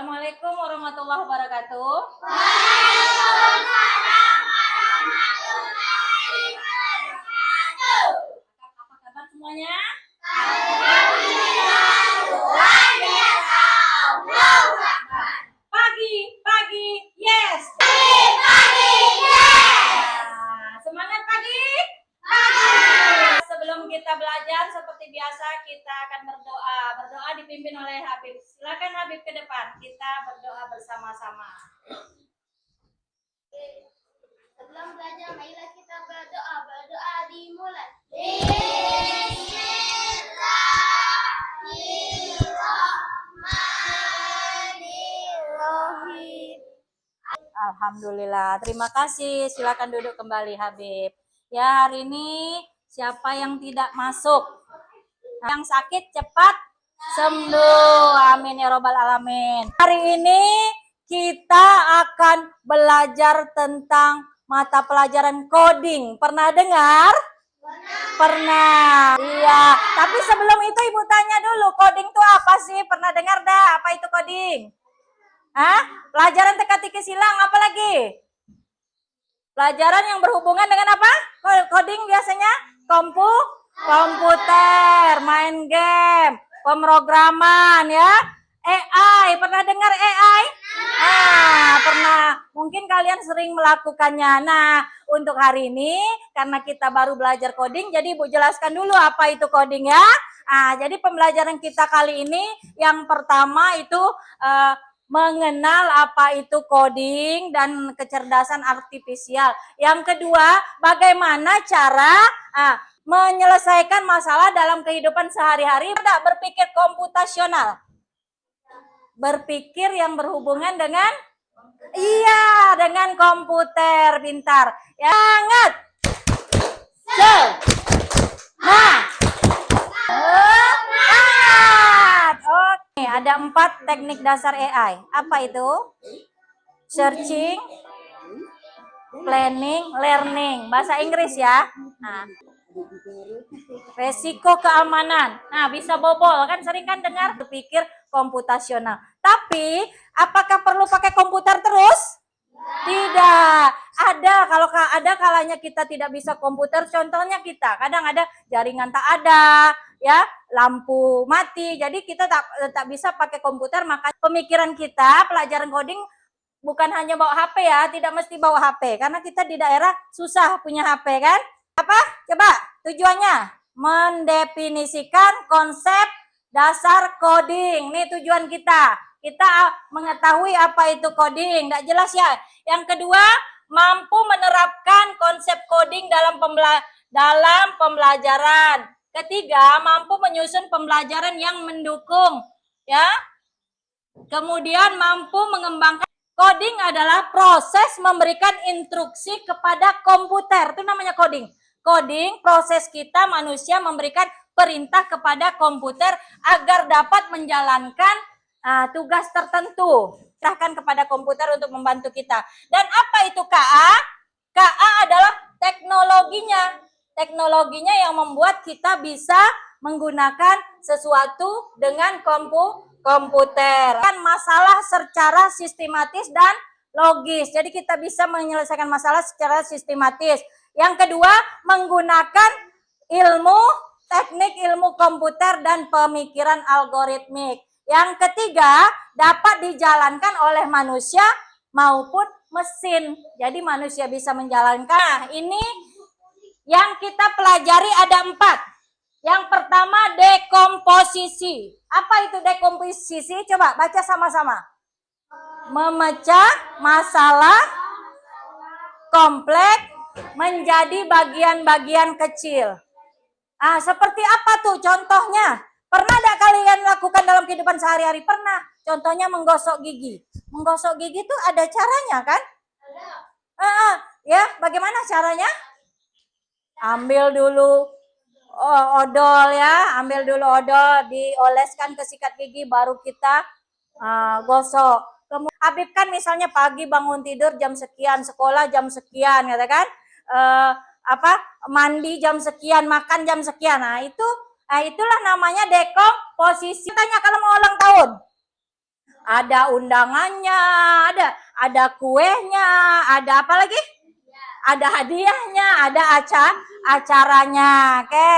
Assalamualaikum warahmatullahi wabarakatuh. Apa kabar semuanya? Pagi, yes. Semangat pagi. Sebelum kita belajar seperti biasa kita akan berdoa. Berdoa dipimpin oleh Habib. Silakan Habib ke depan. Kita berdoa bersama-sama. Sebelum belajar, marilah kita berdoa. Berdoa dimulai. Bismillahirrahmanirrahim. Alhamdulillah. Terima kasih. Silakan duduk kembali Habib. Ya, hari ini siapa yang tidak masuk? Yang sakit cepat sembuh. Amin ya robbal alamin. Hari ini kita akan belajar tentang mata pelajaran coding. Pernah dengar? Pernah. Iya. Tapi sebelum itu Ibu tanya dulu, coding itu apa sih? Pernah dengar dah apa itu coding? Hah? Pelajaran teka-teki silang apa lagi? Pelajaran yang berhubungan dengan apa? Coding biasanya komputer, main game, pemrograman ya. AI, pernah dengar AI? Pernah. Mungkin kalian sering melakukannya. Nah, untuk hari ini karena kita baru belajar coding, jadi Ibu jelaskan dulu apa itu coding ya. Jadi pembelajaran kita kali ini yang pertama itu mengenal apa itu coding dan kecerdasan artifisial. Yang kedua, bagaimana cara menyelesaikan masalah dalam kehidupan sehari-hari. Berpikir komputasional. Berpikir yang berhubungan dengan dengan komputer pintar. Sangat semangat. Oke, ada 4 teknik dasar AI. Apa itu? Searching, planning, learning. Bahasa Inggris ya. Resiko keamanan. Bisa bobol kan, sering kan dengar berpikir komputasional. Tapi apakah perlu pakai komputer terus? Tidak. Ada kalanya kita tidak bisa komputer. Contohnya kita kadang ada jaringan tak ada, ya, lampu mati. Jadi kita tak bisa pakai komputer. Maka pemikiran kita pelajaran coding bukan hanya bawa HP ya, tidak mesti bawa HP karena kita di daerah susah punya HP kan? Apa? Coba tujuannya mendefinisikan konsep dasar coding. Nih tujuan kita. Kita mengetahui apa itu coding. Tidak jelas ya. Yang kedua, mampu menerapkan konsep coding dalam pembelajaran. Ketiga, mampu menyusun pembelajaran yang mendukung, ya. Kemudian mampu mengembangkan. Coding adalah proses memberikan instruksi kepada komputer. Itu namanya coding. Coding, proses kita manusia memberikan perintah kepada komputer agar dapat menjalankan tugas tertentu. Serahkan kepada komputer untuk membantu kita. Dan apa itu KA? KA adalah teknologinya. Teknologinya yang membuat kita bisa menggunakan sesuatu dengan komputer. Kan masalah secara sistematis dan logis. Jadi kita bisa menyelesaikan masalah secara sistematis. Yang kedua, menggunakan teknik ilmu komputer dan pemikiran algoritmik. Yang ketiga, dapat dijalankan oleh manusia maupun mesin. Jadi manusia bisa menjalankan. Ini yang kita pelajari ada 4. Yang pertama, dekomposisi. Apa itu dekomposisi? Coba baca sama-sama. Memecah masalah kompleks menjadi bagian-bagian kecil. Seperti apa tuh contohnya? Pernah tidak kalian lakukan dalam kehidupan sehari-hari? Pernah. Contohnya menggosok gigi. Menggosok gigi itu ada caranya kan? Ada. Ya, bagaimana caranya? Ambil dulu odol ya, ambil dulu odol, dioleskan ke sikat gigi, baru kita gosok. Kemudian Habib kan misalnya pagi bangun tidur jam sekian, sekolah jam sekian, ya kan? Mandi jam sekian, makan jam sekian. Itulah namanya dekomposisi. Tanya kalau mau ulang tahun. Ada undangannya, ada kuenya, ada apa lagi? Ada hadiahnya, ada acaranya. Oke.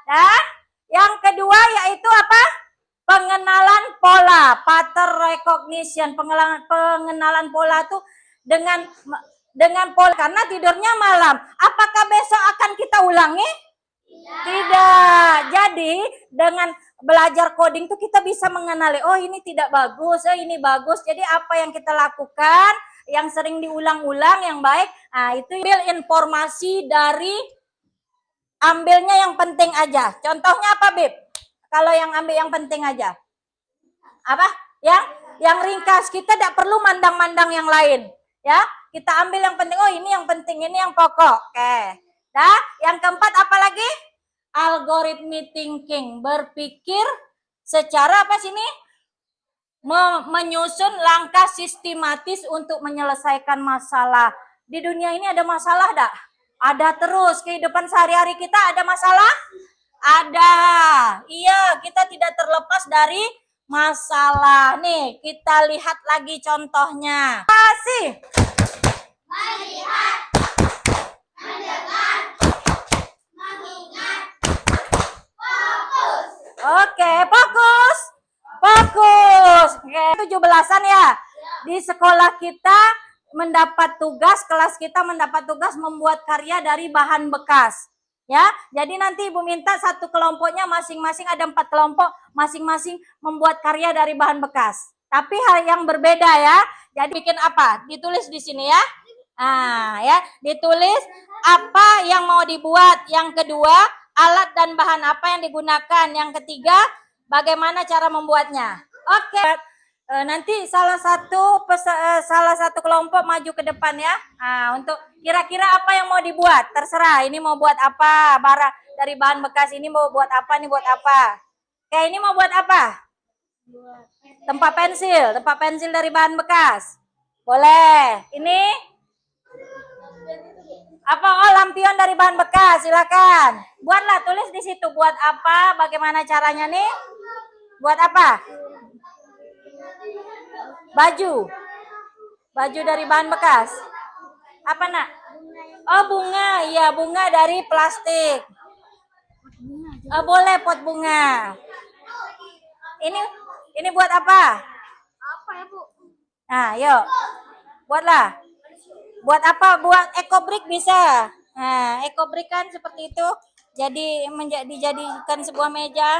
Dan yang kedua yaitu apa? Pengenalan pola, pattern recognition. Pengenalan pola tuh dengan pola, karena tidurnya malam. Apakah besok akan kita ulangi? Tidak. Jadi dengan belajar coding tuh kita bisa mengenali, oh ini tidak bagus, oh ini bagus. Jadi apa yang kita lakukan, yang sering diulang-ulang, yang baik, nah itu ambil informasi dari, ambilnya yang penting aja. Contohnya apa, Bib? Kalau yang ambil yang penting aja. Apa? Yang ringkas. Kita tidak perlu mandang-mandang yang lain. Ya, kita ambil yang penting. Oh, ini yang penting, ini yang pokok. Oke. Nah, yang keempat apa lagi? Algorithmic thinking, berpikir secara apa sini? Menyusun langkah sistematis untuk menyelesaikan masalah. Di dunia ini ada masalah dak? Ada terus. Kehidupan sehari-hari kita ada masalah? Ada. Iya, kita tidak terlepas dari masalah. Nih, kita lihat lagi contohnya. Kasih. Melihat, mendengar, mengingat. Fokus. Oke, fokus. Fokus. Oke, 17-an ya. Di sekolah kita mendapat tugas, kelas kita mendapat tugas membuat karya dari bahan bekas. Ya, jadi nanti Ibu minta satu kelompoknya masing-masing ada 4 kelompok, masing-masing membuat karya dari bahan bekas. Tapi hal yang berbeda ya. Jadi bikin apa? Ditulis di sini ya. Nah, ya, ditulis apa yang mau dibuat. Yang kedua, alat dan bahan apa yang digunakan. Yang ketiga, bagaimana cara membuatnya. Oke. Nanti salah satu kelompok maju ke depan ya. Nah, untuk kira-kira apa yang mau dibuat, terserah. Ini mau buat apa, barang dari bahan bekas ini mau buat apa, ini buat apa. Kayak ini mau buat apa? Tempat pensil dari bahan bekas. Boleh. Ini apa? Oh, lampion dari bahan bekas, silakan. Buatlah, tulis di situ buat apa, bagaimana caranya nih? Buat apa? Baju dari bahan bekas. Apa nak? Oh, bunga. Iya, bunga dari plastik. Oh, boleh pot bunga. Ini buat apa? Apa ya, Bu? Nah, yuk. Buatlah. Buat apa? Buat ekobrik bisa. Nah, ekobrik kan seperti itu. Jadi dijadikan sebuah meja.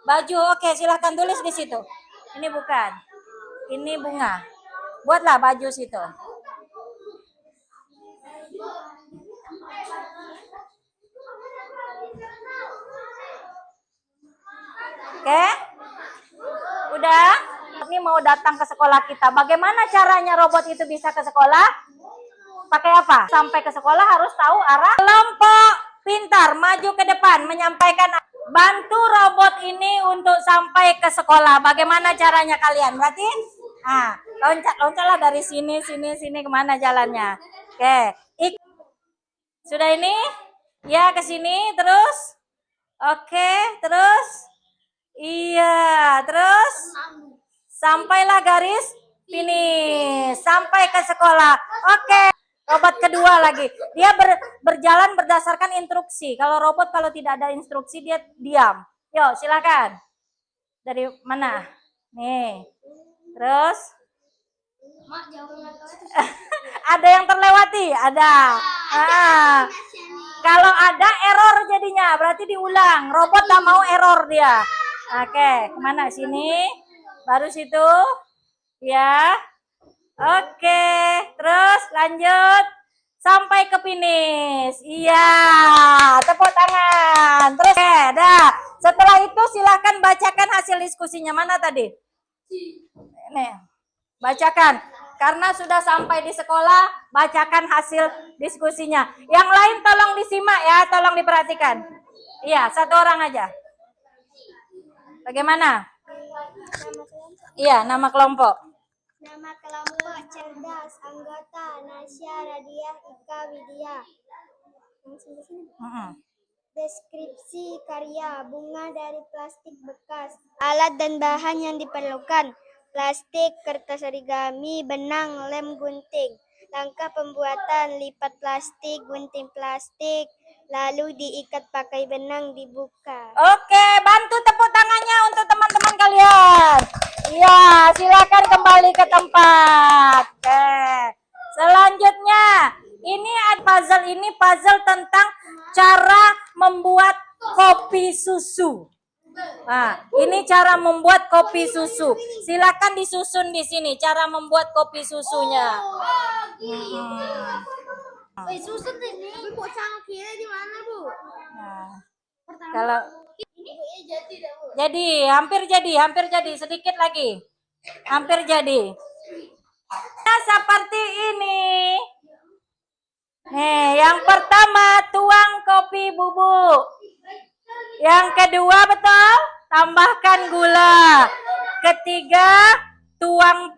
Baju, oke, silahkan tulis di situ. Ini bukan. Ini bunga. Buatlah baju situ. Oke? Udah? Ini mau datang ke sekolah kita. Bagaimana caranya robot itu bisa ke sekolah? Pakai apa? Sampai ke sekolah harus tahu arah. Kelompok pintar maju ke depan menyampaikan, bantu robot ini untuk sampai ke sekolah. Bagaimana caranya kalian? Berarti loncatlah dari sini kemana jalannya? Oke. Sudah ini? Ya, ke sini terus. Oke, terus. Iya, terus sampailah garis finish. Sampai ke sekolah. Oke. Robot kedua lagi. Dia berjalan berdasarkan instruksi. Kalau robot kalau tidak ada instruksi dia diam. Yuk, silakan. Dari mana? Nih. Terus ada yang terlewati? Ada. Kalau ada error jadinya, berarti diulang. Robot tak mau error dia. Oke, kemana? Sini. Baru situ. Ya. Oke, terus lanjut sampai ke finish. Iya, tepuk tangan. Terus, dah. Setelah itu silahkan bacakan hasil diskusinya. Mana tadi? Nih, bacakan. Karena sudah sampai di sekolah, bacakan hasil diskusinya. Yang lain tolong disimak ya, tolong diperhatikan. Iya, satu orang aja. Bagaimana? Iya, nama kelompok. Nama kelompok cerdas, anggota Nasya, Radiah, Ika, Widya. Deskripsi karya bunga dari plastik bekas. Alat dan bahan yang diperlukan. Plastik, kertas origami, benang, lem gunting. Langkah pembuatan: lipat plastik, gunting plastik, lalu diikat pakai benang, dibuka. Oke, bantu tepuk tangannya untuk teman-teman kalian. Iya, silakan kembali ke tempat. Oke. Selanjutnya, ini puzzle tentang cara membuat kopi susu. Nah, ini cara membuat kopi susu. Silakan disusun di sini cara membuat kopi susunya. Susun ini. Tapi kok cangkirnya di mana, Bu? Nah, Pertama. kalau Ini jadi dah, Bu. hampir jadi, sedikit lagi. Hampir jadi. Nah, seperti ini. Nih, yang pertama tuang kopi bubuk. Yang kedua betul, tambahkan gula. Ketiga, tuang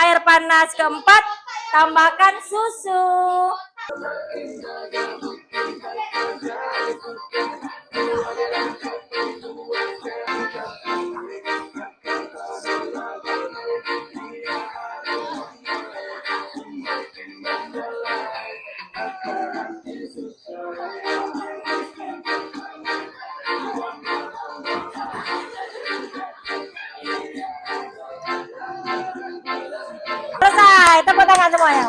air panas. Keempat, tambahkan susu. Selesai, tepuk tangan semuanya.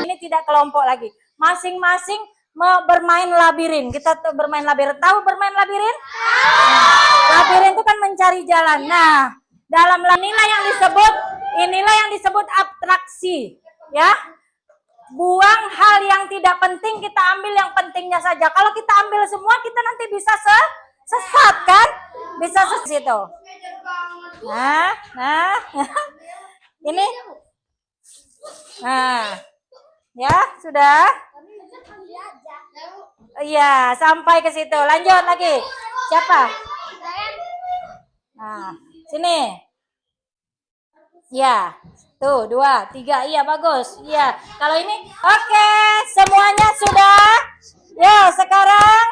Ini tidak kelompok lagi. Masing-masing bermain labirin. Kita bermain labirin. Tahu bermain labirin? Labirin itu kan mencari jalan. Nah, dalam inilah yang disebut abstraksi, ya. Buang hal yang tidak penting, kita ambil yang pentingnya saja. Kalau kita ambil semua, kita nanti bisa sesat kan? Bisa situ. Nah. Ini. Nah. Ya, sudah? Iya, sampai ke situ. Lanjut lagi. Siapa? Nah, sini. Ya. Tuh, 2, 3. Iya, bagus. Iya. Kalau ini, oke. Semuanya sudah. Ya, sekarang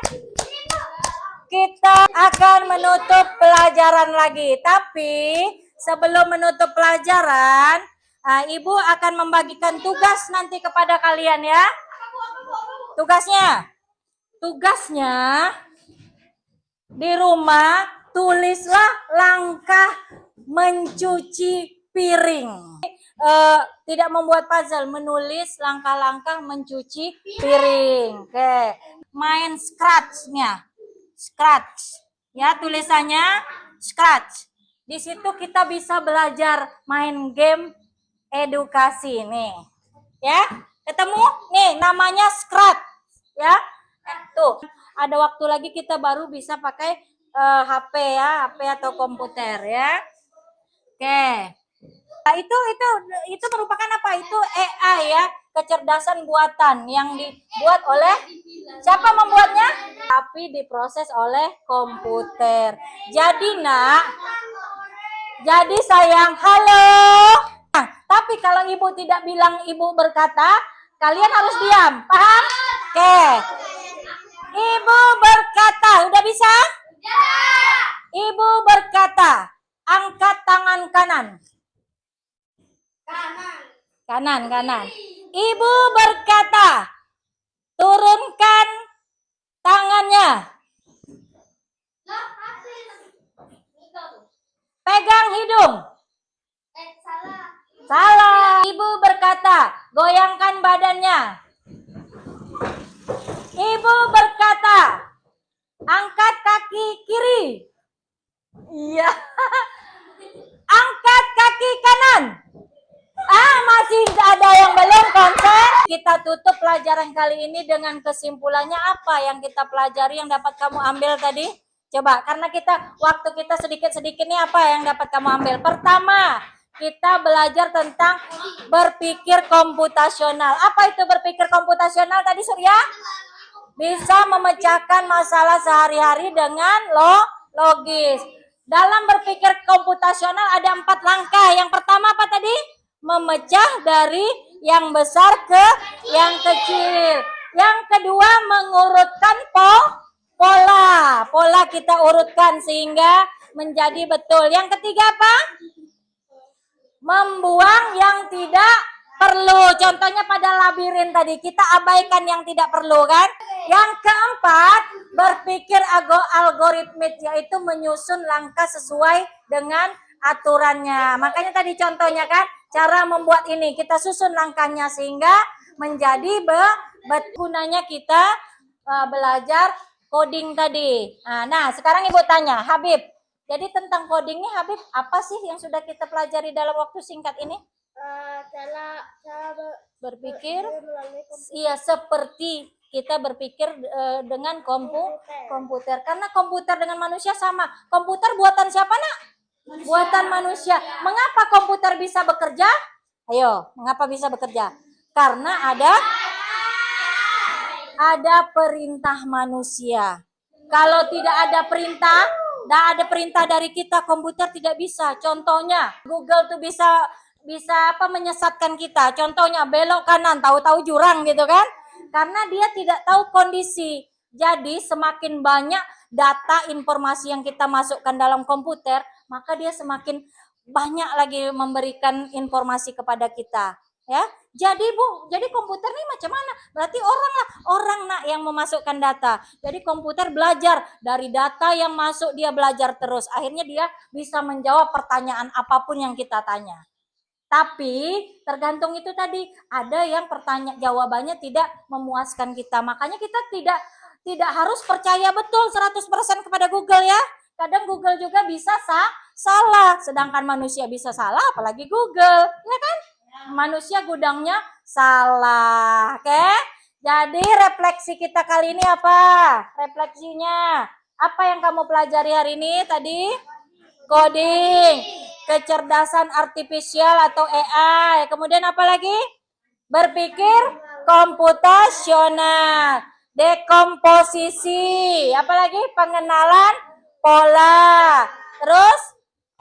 kita akan menutup pelajaran lagi. Tapi sebelum menutup pelajaran, Ibu akan membagikan tugas nanti kepada kalian ya. Tugasnya di rumah tulislah langkah mencuci piring. Tidak membuat puzzle, menulis langkah-langkah mencuci piring. Oke. Main scratch-nya. Scratch. Ya, tulisannya scratch. Di situ kita bisa belajar main game edukasi nih. Ya, ketemu? Nih, namanya scratch. Ya. Tuh, ada waktu lagi kita baru bisa pakai HP ya, HP atau komputer ya. Oke. Nah, itu merupakan apa? Itu AI ya, kecerdasan buatan yang dibuat oleh siapa membuatnya? Tapi diproses oleh komputer. Jadi jadi sayang, halo. Nah, tapi kalau ibu tidak bilang ibu berkata, kalian harus diam, paham? Oke. Ibu berkata, udah bisa? Ibu berkata, angkat tangan kanan. Kanan. Ibu berkata, turunkan tangannya. Pegang hidung. Salah. Ibu berkata, goyangkan badannya. Ibu berkata, angkat kaki kiri. Iya. Angkat kaki kanan. Masih ada yang belum konsen. Kita tutup pelajaran kali ini dengan kesimpulannya apa yang kita pelajari yang dapat kamu ambil tadi? Coba, karena waktu kita sedikit-sedikit nih, apa yang dapat kamu ambil? Pertama, kita belajar tentang berpikir komputasional. Apa itu berpikir komputasional tadi, Surya? Bisa memecahkan masalah sehari-hari dengan logis. Dalam berpikir komputasional ada 4 langkah. Yang pertama apa tadi? Memecah dari yang besar ke yang kecil. Yang kedua, mengurutkan pola. Pola kita urutkan sehingga menjadi betul. Yang ketiga apa? Membuang yang tidak perlu. Contohnya pada labirin tadi, kita abaikan yang tidak perlu kan? Yang keempat, berpikir algoritmik, yaitu menyusun langkah sesuai dengan aturannya. Makanya tadi contohnya kan, cara membuat ini, kita susun langkahnya sehingga menjadi gunanya kita belajar coding tadi. Nah, sekarang Ibu tanya, Habib, jadi tentang coding ini Habib, apa sih yang sudah kita pelajari dalam waktu singkat ini? Cara Berpikir, melalui iya, seperti kita berpikir dengan komputer. Karena komputer dengan manusia sama. Komputer buatan siapa, Nak? Buatan manusia. Mengapa komputer bisa bekerja? Ayo, mengapa bisa bekerja? Karena ada perintah manusia. Kalau tidak ada perintah dari kita, komputer tidak bisa. Contohnya, Google tuh bisa menyesatkan kita. Contohnya belok kanan, tahu-tahu jurang gitu kan? Karena dia tidak tahu kondisi. Jadi semakin banyak data informasi yang kita masukkan dalam komputer, maka dia semakin banyak lagi memberikan informasi kepada kita. Ya, jadi komputer nih macam mana? Berarti orang nak yang memasukkan data. Jadi komputer belajar dari data yang masuk, dia belajar terus. Akhirnya dia bisa menjawab pertanyaan apapun yang kita tanya. Tapi tergantung itu tadi, ada yang jawabannya tidak memuaskan kita. Makanya kita tidak harus percaya betul 100% kepada Google ya. Kadang Google juga bisa salah, sedangkan manusia bisa salah, apalagi Google, ya kan? Manusia gudangnya salah, oke? Jadi refleksi kita kali ini apa? Refleksinya apa yang kamu pelajari hari ini tadi? Coding, kecerdasan artifisial atau AI. Kemudian apa lagi? Berpikir komputasional, dekomposisi, apalagi pengenalan pola. Terus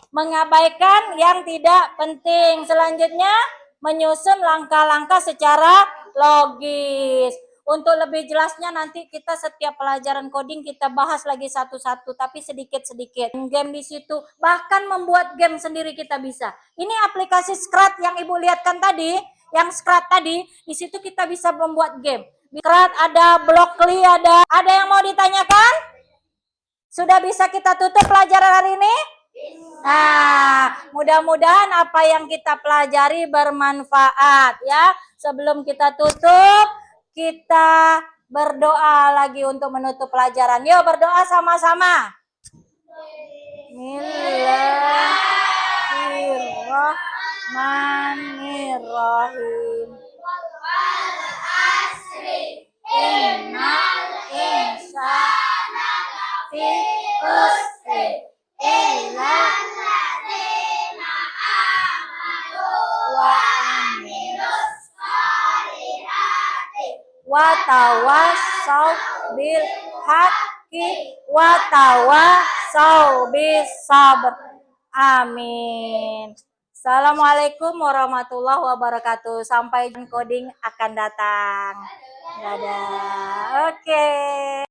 mengabaikan yang tidak penting. Selanjutnya menyusun langkah-langkah secara logis. Untuk lebih jelasnya nanti kita setiap pelajaran coding kita bahas lagi satu-satu, tapi sedikit-sedikit. Game di situ, bahkan membuat game sendiri kita bisa. Ini aplikasi Scratch yang Ibu lihatkan tadi, yang Scratch tadi, di situ kita bisa membuat game. Scratch ada, Blockly ada. Ada yang mau ditanyakan? Sudah bisa kita tutup pelajaran hari ini? Nah, mudah-mudahan apa yang kita pelajari bermanfaat ya. Sebelum kita tutup, kita berdoa lagi untuk menutup pelajaran. Yuk berdoa sama-sama. Bismillahirrahmanirrahim. Innal insana lafi khusr illa alladzina amanu wa amilus solihati wa tawassaw bil haqqi wa tawassaw bis sabr. Amin. Assalamualaikum warahmatullahi wabarakatuh. Sampai coding akan datang. Dadah. Oke.